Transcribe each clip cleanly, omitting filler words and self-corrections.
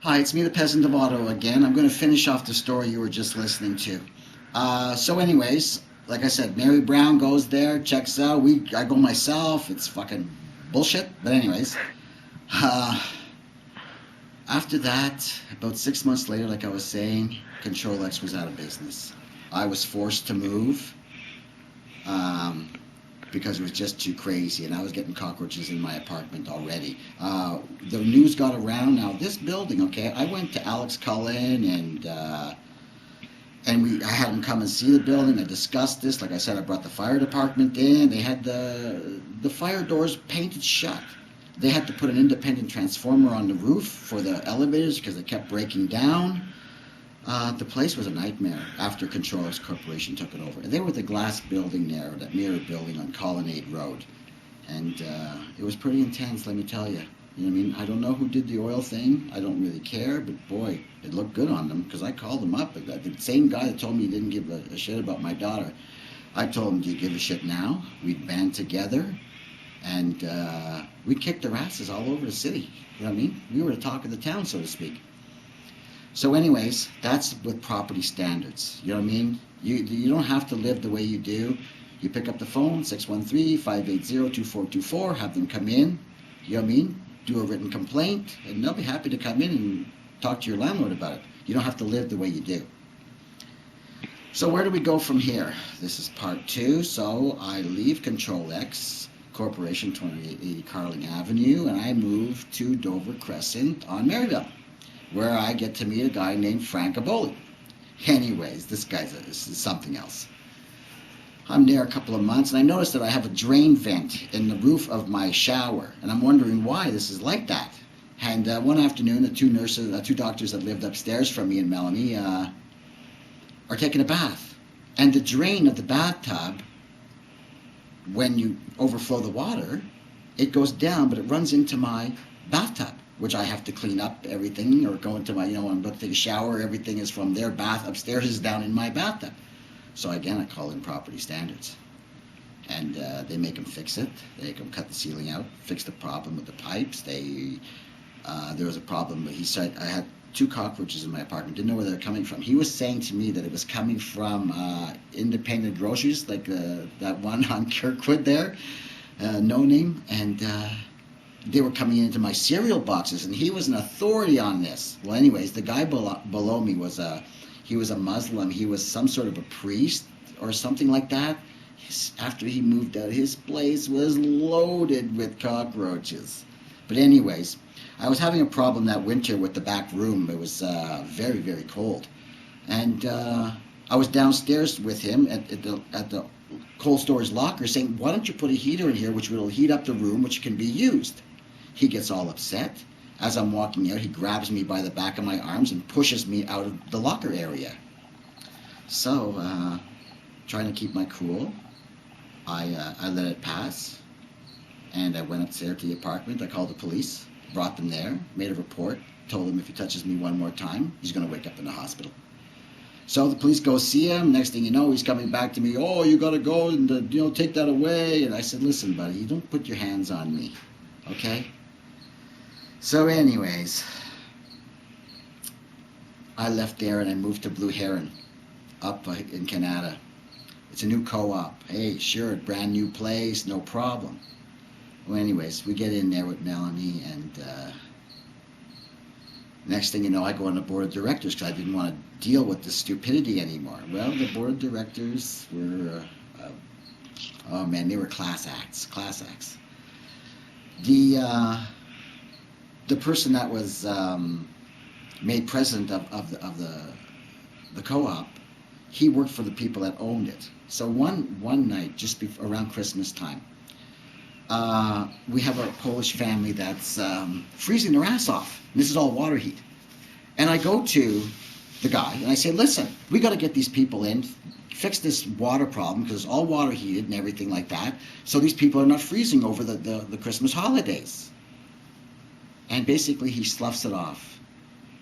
Hi, it's me, the Peasant of Ottawa again. I'm going to finish off the story you were just listening to. So anyways, like I said, Mary Brown goes there, checks out. I go myself. It's fucking bullshit. But anyways, uh, after that, about 6 months later, like I was saying, Control X was out of business. I was forced to move um, because it was just too crazy, and I was getting cockroaches in my apartment already. The news got around. Now this building, okay, I went to Alex Cullen and I had him come and see the building. I discussed this. Like I said, I brought the fire department in. They had the fire doors painted shut. They had to put an independent transformer on the roof for the elevators because they kept breaking down. The place was a nightmare after Controllers Corporation took it over. They were the glass building there, that mirror building on Colonnade Road. And it was pretty intense, let me tell you. You know what I mean? I don't know who did the oil thing. I don't really care, but boy, it looked good on them because I called him up. The same guy that told me he didn't give a shit about my daughter, I told him, do you give a shit now? We'd band together and we kicked their asses all over the city. You know what I mean? We were the talk of the town, so to speak. So anyways, that's with property standards. You know what I mean? You don't have to live the way you do. You pick up the phone, 613-580-2424, have them come in, you know what I mean? Do a written complaint, and they'll be happy to come in and talk to your landlord about it. You don't have to live the way you do. So where do we go from here? This is part 2. So I leave Control X Corporation, 2880 Carling Avenue, and I move to Dover Crescent on Maryville, where I get to meet a guy named Frank Aboli. Anyways, this guy's something else. I'm there a couple of months, and I noticed that I have a drain vent in the roof of my shower, and I'm wondering why this is like that. And one afternoon, the two doctors that lived upstairs from me and Melanie are taking a bath. And the drain of the bathtub, when you overflow the water, it goes down, but it runs into my bathtub, which I have to clean up everything or go into my, when I'm about to take a shower, everything is from their bath upstairs is down in my bathtub. So again, I call in property standards. And they make them fix it. They make them cut the ceiling out, fix the problem with the pipes. There was a problem. He said I had 2 cockroaches in my apartment. Didn't know where they were coming from. He was saying to me that it was coming from independent groceries, like that one on Kirkwood there, no name. And they were coming into my cereal boxes, and he was an authority on this. Well, anyways, the guy below me was he was a Muslim. He was some sort of a priest or something like that. After he moved out, his place was loaded with cockroaches. But anyways, I was having a problem that winter with the back room. It was very, very cold. And I was downstairs with him at the cold storage locker saying, why don't you put a heater in here which will heat up the room, which can be used? He gets all upset. As I'm walking out, he grabs me by the back of my arms and pushes me out of the locker area. So, trying to keep my cool, I let it pass, and I went upstairs to the apartment. I called the police, brought them there, made a report, told him if he touches me one more time, he's going to wake up in the hospital. So the police go see him. Next thing you know, he's coming back to me, oh, you got to go and take that away. And I said, listen, buddy, you don't put your hands on me, okay? So anyways, I left there and I moved to Blue Heron up in Canada. It's a new co-op. Hey, sure, brand new place, no problem. Well, anyways, we get in there with Melanie, and next thing you know, I go on the board of directors because I didn't want to deal with the stupidity anymore. Well, the board of directors were, oh man, they were class acts. The person that was made president of the co-op, he worked for the people that owned it. So one night, just around Christmas time, we have a Polish family that's freezing their ass off. And this is all water heat. And I go to the guy and I say, listen, we got to get these people in, fix this water problem because it's all water heated and everything like that, so these people are not freezing over the Christmas holidays. And basically he sloughs it off.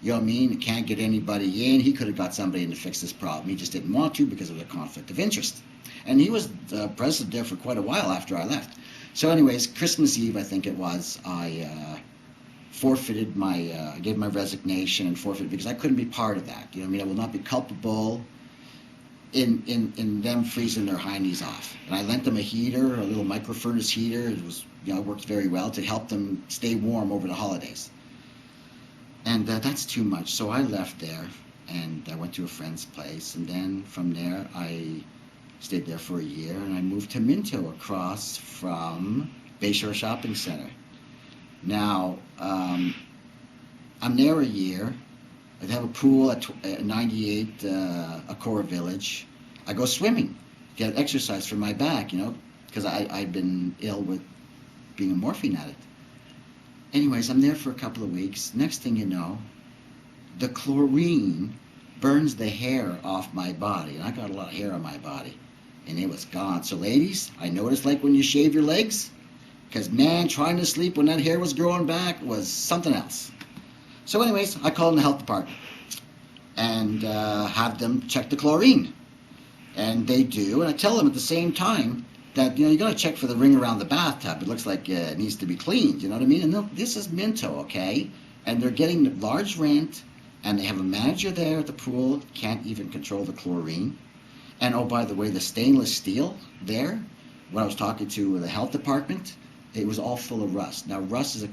You know what I mean? Can't get anybody in. He could have got somebody in to fix this problem. He just didn't want to because of the conflict of interest. And he was the president there for quite a while after I left. So anyways, Christmas Eve, I think it was, I forfeited my, I gave my resignation and forfeited because I couldn't be part of that. You know what I mean? I will not be culpable in them freezing their hindies off. And I lent them a heater, a little micro furnace heater. It was, you know, it worked very well to help them stay warm over the holidays. And that's too much. So I left there and I went to a friend's place. And then from there, I stayed there for a year and I moved to Minto across from Bayshore Shopping Center. Now, I'm there a year. I have a pool at 98 Accor Village. I go swimming, get exercise for my back, you know, because I'd been ill with being a morphine addict. Anyways, I'm there for a couple of weeks. Next thing you know, the chlorine burns the hair off my body. And I got a lot of hair on my body. And it was gone. So ladies, I noticed like when you shave your legs, because man, trying to sleep when that hair was growing back was something else. So anyways, I called in the health department and have them check the chlorine. And they do, and I tell them at the same time that, you know, you got to check for the ring around the bathtub. It looks like it needs to be cleaned, you know what I mean? And this is Minto, okay? And they're getting large rent, and they have a manager there at the pool, can't even control the chlorine. And oh, by the way, the stainless steel there, when I was talking to the health department, it was all full of rust. Now, rust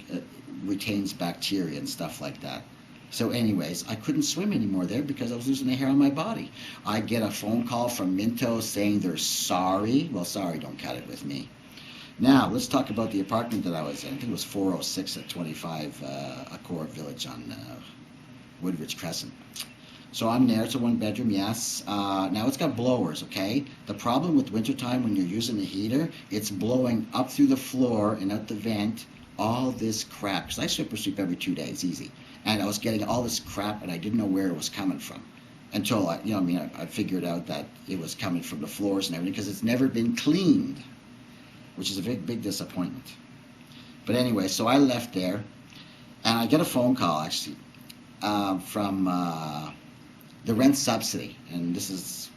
retains bacteria and stuff like that. So anyways, I couldn't swim anymore there because I was losing the hair on my body. I get a phone call from Minto saying they're sorry. Well, sorry, don't cut it with me. Now, let's talk about the apartment that I was in. I think it was 406 at 25 Accor Village on Woodridge Crescent. So I'm there. It's a one-bedroom, yes. Now, it's got blowers, okay? The problem with wintertime when you're using the heater, it's blowing up through the floor and out the vent all this crap. Because I super sweep every 2 days, easy. And I was getting all this crap, and I didn't know where it was coming from. Until, I figured out that it was coming from the floors and everything, because it's never been cleaned, which is a big, big disappointment. But anyway, so I left there, and I get a phone call, actually, from the rent subsidy. And this is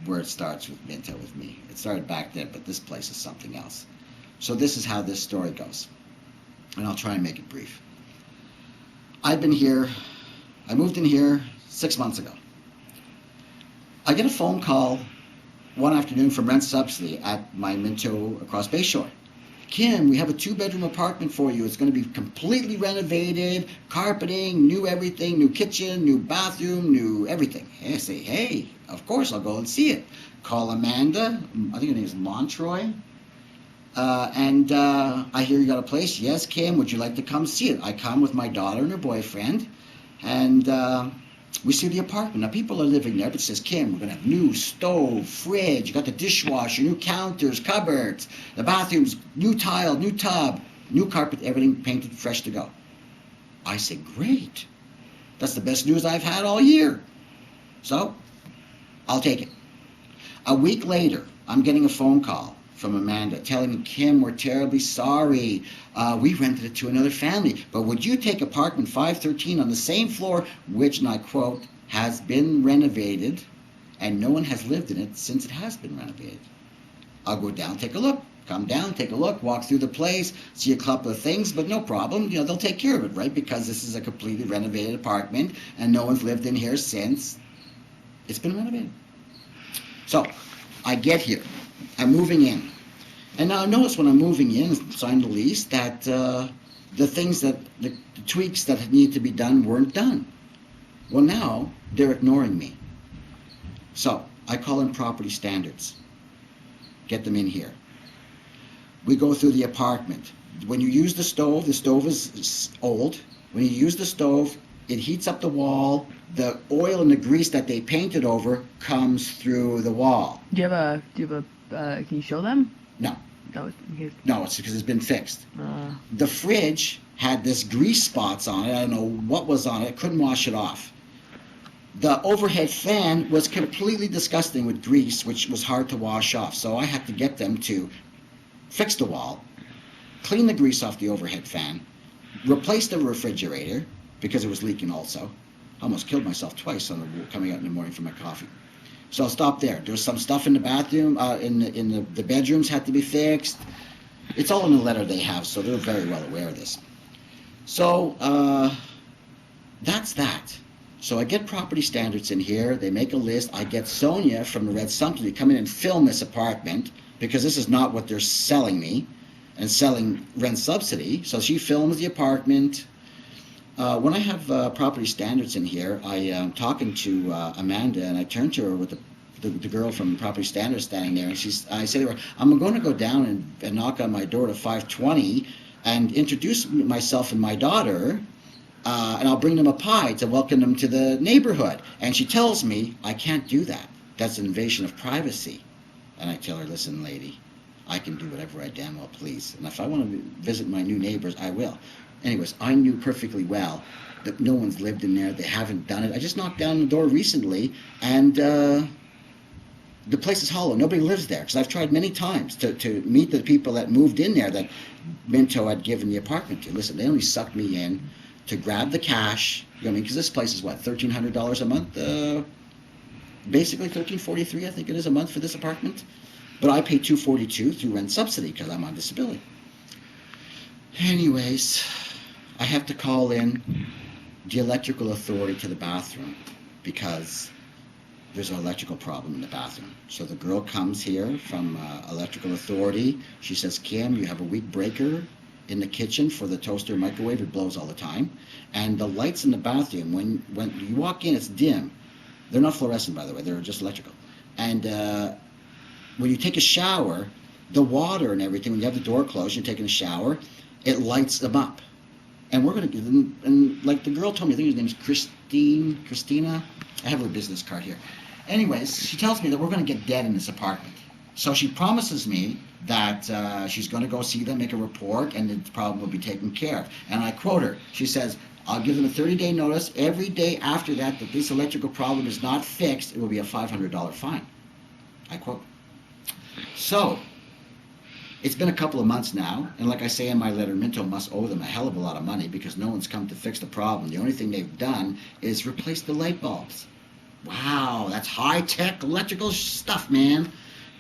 where it starts with Minto with me. It started back there, but this place is something else. So this is how this story goes. And I'll try and make it brief. I've been here, I moved in here 6 months ago. I get a phone call one afternoon from rent subsidy at my Minto across Bayshore. Kim, we have a 2-bedroom apartment for you. It's going to be completely renovated, carpeting, new everything, new kitchen, new bathroom, new everything. And I say, hey, of course, I'll go and see it. Call Amanda, I think her name is Montroy. I hear you got a place. Yes, Kim, would you like to come see it? I come with my daughter and her boyfriend, and we see the apartment. Now, people are living there, but it says, Kim, we're going to have new stove, fridge, you got the dishwasher, new counters, cupboards, the bathrooms, new tile, new tub, new carpet, everything painted, fresh to go. I say, great. That's the best news I've had all year. So, I'll take it. A week later, I'm getting a phone call from Amanda telling me, Kim, we're terribly sorry. We rented it to another family, but would you take apartment 513 on the same floor, which, and I quote, has been renovated, and no one has lived in it since it has been renovated? I'll go down, take a look. Come down, take a look, walk through the place, see a couple of things, but no problem. You know, they'll take care of it, right? Because this is a completely renovated apartment, and no one's lived in here since it's been renovated. So, I get here. I'm moving in. And now I notice when I'm moving in and signed the lease that the things that, the tweaks that need to be done weren't done. Well, now they're ignoring me. So I call in property standards. Get them in here. We go through the apartment. When you use the stove is old. When you use the stove, it heats up the wall. The oil and the grease that they painted over comes through the wall. Can you show them? No. No, it's because it's been fixed. The fridge had this grease spots on it. I don't know what was on it. I couldn't wash it off. The overhead fan was completely disgusting with grease, which was hard to wash off. So I had to get them to fix the wall, clean the grease off the overhead fan, replace the refrigerator because it was leaking also. I almost killed myself twice coming out in the morning for my coffee. So I'll stop there. There's some stuff in the bathroom, in the bedrooms had to be fixed. It's all in the letter they have, so they're very well aware of this. So that's that. So I get property standards in here. They make a list. I get Sonia from the Red Sumpter to come in and film this apartment because this is not what they're selling me and selling rent subsidy. So she films the apartment. When I have property standards in here, I am talking to Amanda, and I turn to her with the girl from property standards standing there, and I say to her, I'm going to go down and knock on my door to 520 and introduce myself and my daughter, and I'll bring them a pie to welcome them to the neighborhood. And she tells me, I can't do that. That's an invasion of privacy. And I tell her, listen, lady, I can do whatever I damn well please. And if I want to visit my new neighbors, I will. Anyways, I knew perfectly well that no one's lived in there. They haven't done it. I just knocked down the door recently, and the place is hollow. Nobody lives there, because I've tried many times to meet the people that moved in there that Minto had given the apartment to. Listen, they only sucked me in to grab the cash. You know what I mean? Because this place is, what, $1,300 a month? Basically $1,343, I think it is, a month for this apartment. But I pay $242 through rent subsidy because I'm on disability. Anyways, I have to call in the electrical authority to the bathroom because there's an electrical problem in the bathroom. So the girl comes here from electrical authority. She says, Kim, you have a weak breaker in the kitchen for the toaster microwave. It blows all the time. And the lights in the bathroom, when you walk in, it's dim. They're not fluorescent, by the way. They're just electrical. And when you take a shower, the water and everything, when you have the door closed, you're taking a shower, it lights them up. And we're going to give them, and like the girl told me, I think her name is Christina. I have her business card here. Anyways, she tells me that we're going to get dead in this apartment. So she promises me that she's going to go see them, make a report, and the problem will be taken care of. And I quote her. She says, I'll give them a 30-day notice. Every day after that this electrical problem is not fixed, it will be a $500 fine. I quote. So, it's been a couple of months now, and like I say in my letter, Minto must owe them a hell of a lot of money because no one's come to fix the problem. The only thing they've done is replace the light bulbs. Wow, that's high-tech electrical stuff, man.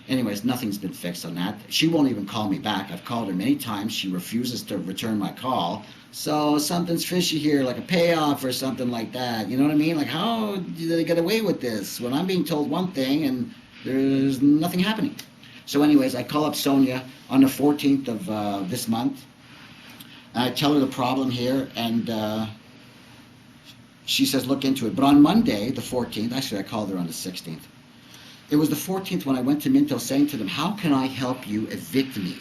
Anyways, nothing's been fixed on that. She won't even call me back. I've called her many times. She refuses to return my call. So something's fishy here, like a payoff or something like that. You know what I mean? Like, how did they get away with this when I'm being told one thing and there's nothing happening? So anyways, I call up Sonia on the 14th of this month. And I tell her the problem here, and she says, look into it. But on Monday, the 14th, actually I called her on the 16th. It was the 14th when I went to Minto saying to them, how can I help you evict me?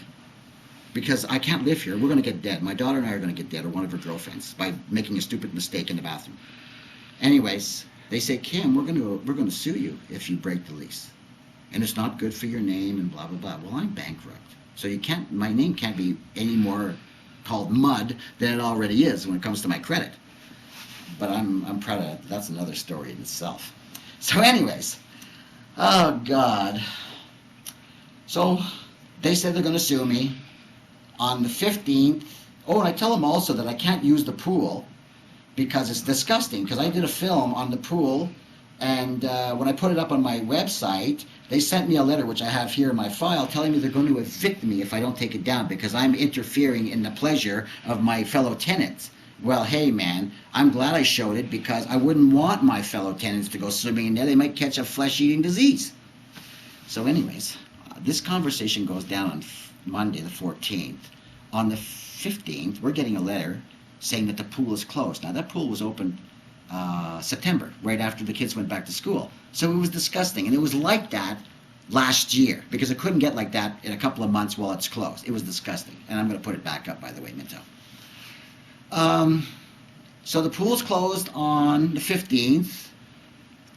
Because I can't live here. We're going to get dead. My daughter and I are going to get dead, or one of her girlfriends, by making a stupid mistake in the bathroom. Anyways, they say, Kim, we're going to sue you if you break the lease. And it's not good for your name and blah, blah, blah. Well, I'm bankrupt. So my name can't be any more called mud than it already is when it comes to my credit. But I'm proud of that's another story in itself. So anyways, oh God. So they said they're going to sue me on the 15th. Oh, and I tell them also that I can't use the pool because it's disgusting, because I did a film on the pool, and when I put it up on my website, they sent me a letter, which I have here in my file, telling me they're going to evict me if I don't take it down because I'm interfering in the pleasure of my fellow tenants. Well, hey, man, I'm glad I showed it because I wouldn't want my fellow tenants to go swimming in there. They might catch a flesh-eating disease. So anyways, this conversation goes down on Monday, the 14th. On the 15th, we're getting a letter saying that the pool is closed. Now, that pool was opened September, right after the kids went back to school. So it was disgusting, and it was like that last year because it couldn't get like that in a couple of months while it's closed. It was disgusting, and I'm going to put it back up, by the way, Minto. So the pool's closed on the 15th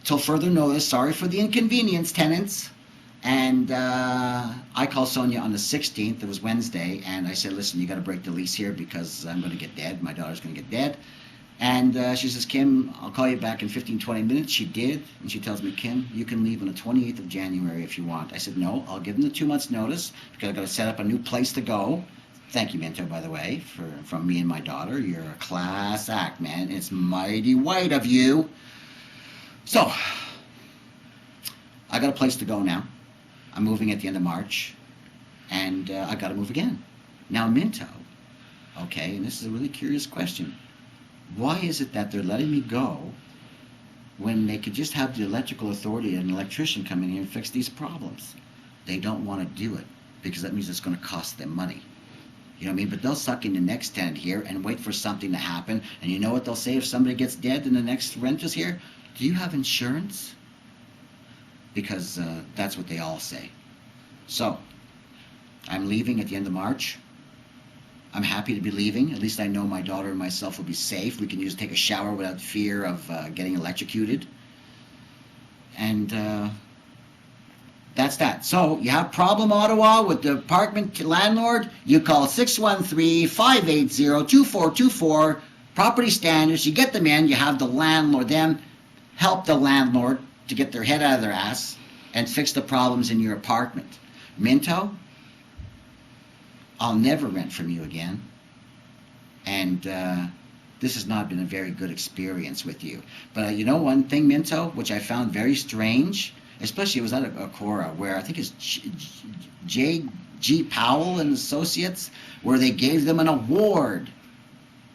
till further notice. Sorry for the inconvenience, tenants. And I called Sonia on the 16th. It was Wednesday, and I said, listen, you got to break the lease here because I'm going to get dead. My daughter's going to get dead. And she says, Kim, I'll call you back in 15, 20 minutes. She did. And she tells me, Kim, you can leave on the 28th of January if you want. I said, no, I'll give them the 2 months notice because I've got to set up a new place to go. Thank you, Minto, by the way, from me and my daughter. You're a class act, man. It's mighty white of you. So, I got a place to go now. I'm moving at the end of March, and I got to move again. Now, Minto, Okay, and this is a really curious question. Why is it that they're letting me go when they could just have the electrical authority and an electrician come in here and fix these problems? They don't want to do it because that means it's going to cost them money. You know what I mean? But they'll suck in the next tenant here and wait for something to happen. And you know what they'll say if somebody gets dead and the next rent is here? Do you have insurance? Because that's what they all say. So, I'm leaving at the end of March. I'm happy to be leaving. At least I know my daughter and myself will be safe. We can take a shower without fear of getting electrocuted. And that's that. So you have problem, Ottawa, with the apartment landlord? You call 613-580-2424, property standards. You get them in. You have the landlord, them help the landlord to get their head out of their ass and fix the problems in your apartment. Minto, I'll never rent from you again. And this has not been a very good experience with you. But you know one thing, Minto, which I found very strange, especially it was at a Cora where I think it's J.G. Powell and Associates, where they gave them an award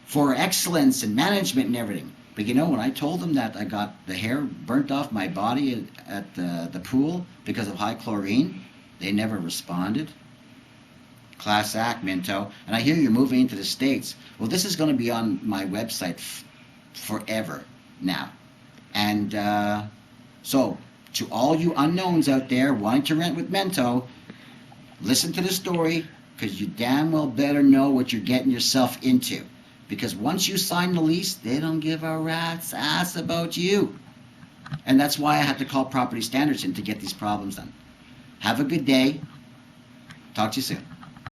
for excellence in management and everything. But you know, when I told them that I got the hair burnt off my body at the pool because of high chlorine, they never responded. Class act, Minto. And I hear you're moving into the States. Well, this is going to be on my website forever now. And so, to all you unknowns out there wanting to rent with Minto, listen to the story, because you damn well better know what you're getting yourself into. Because once you sign the lease, they don't give a rat's ass about you. And that's why I had to call Property Standards in to get these problems done. Have a good day. Talk to you soon.